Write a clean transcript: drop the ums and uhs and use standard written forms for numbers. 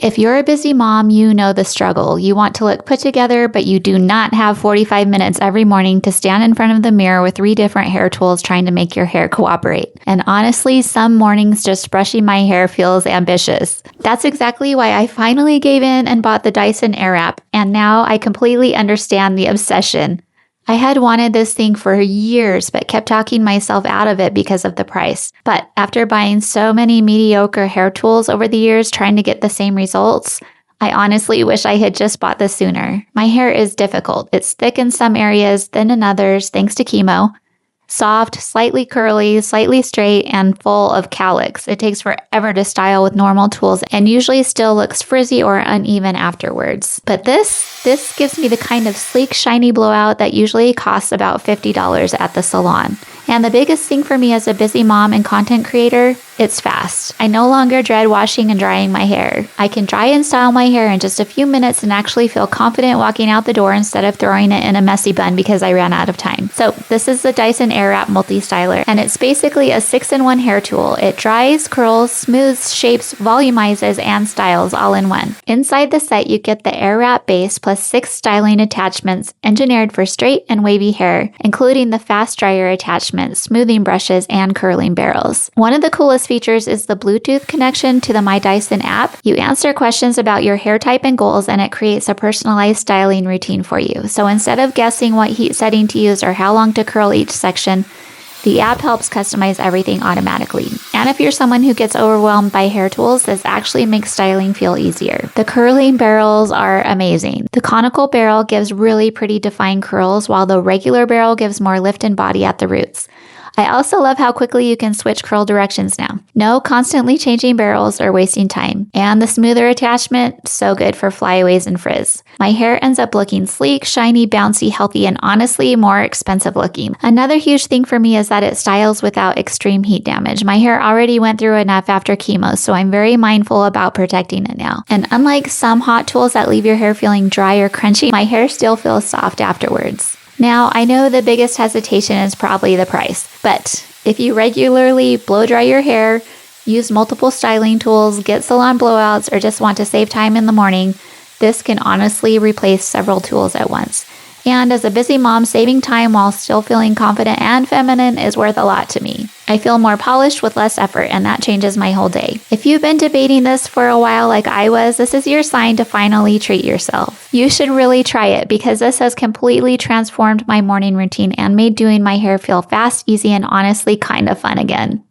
If you're a busy mom, you know the struggle. You want to look put together, but you do not have 45 minutes every morning to stand in front of the mirror with 3 different hair tools trying to make your hair cooperate. And honestly, some mornings just brushing my hair feels ambitious. That's exactly why I finally gave in and bought the Dyson Airwrap, and now I completely understand the obsession. I had wanted this thing for years, but kept talking myself out of it because of the price. But after buying so many mediocre hair tools over the years trying to get the same results, I honestly wish I had just bought this sooner. My hair is difficult. It's thick in some areas, thin in others, thanks to chemo. Soft, slightly curly, slightly straight, and full of cowlicks. It takes forever to style with normal tools and usually still looks frizzy or uneven afterwards. But this gives me the kind of sleek, shiny blowout that usually costs about $50 at the salon. And the biggest thing for me as a busy mom and content creator, it's fast. I no longer dread washing and drying my hair. I can dry and style my hair in just a few minutes and actually feel confident walking out the door instead of throwing it in a messy bun because I ran out of time. So this is the Dyson Airwrap Multi-Styler, and it's basically a 6-in-1 hair tool. It dries, curls, smooths, shapes, volumizes, and styles all in one. Inside the set, you get the Airwrap base plus 6 styling attachments engineered for straight and wavy hair, including the fast dryer attachment, smoothing brushes, and curling barrels. One of the coolest features is the Bluetooth connection to the My Dyson app. You answer questions about your hair type and goals, and it creates a personalized styling routine for you. So instead of guessing what heat setting to use or how long to curl each section, the app helps customize everything automatically. And if you're someone who gets overwhelmed by hair tools, this actually makes styling feel easier. The curling barrels are amazing. The conical barrel gives really pretty defined curls, while the regular barrel gives more lift and body at the roots. I also love how quickly you can switch curl directions now. No constantly changing barrels or wasting time. And the smoother attachment, so good for flyaways and frizz. My hair ends up looking sleek, shiny, bouncy, healthy, and honestly more expensive looking. Another huge thing for me is that it styles without extreme heat damage. My hair already went through enough after chemo, so I'm very mindful about protecting it now. And unlike some hot tools that leave your hair feeling dry or crunchy, my hair still feels soft afterwards. Now, I know the biggest hesitation is probably the price, but if you regularly blow dry your hair, use multiple styling tools, get salon blowouts, or just want to save time in the morning, this can honestly replace several tools at once. And as a busy mom, saving time while still feeling confident and feminine is worth a lot to me. I feel more polished with less effort, and that changes my whole day. If you've been debating this for a while like I was, this is your sign to finally treat yourself. You should really try it because this has completely transformed my morning routine and made doing my hair feel fast, easy, and honestly kind of fun again.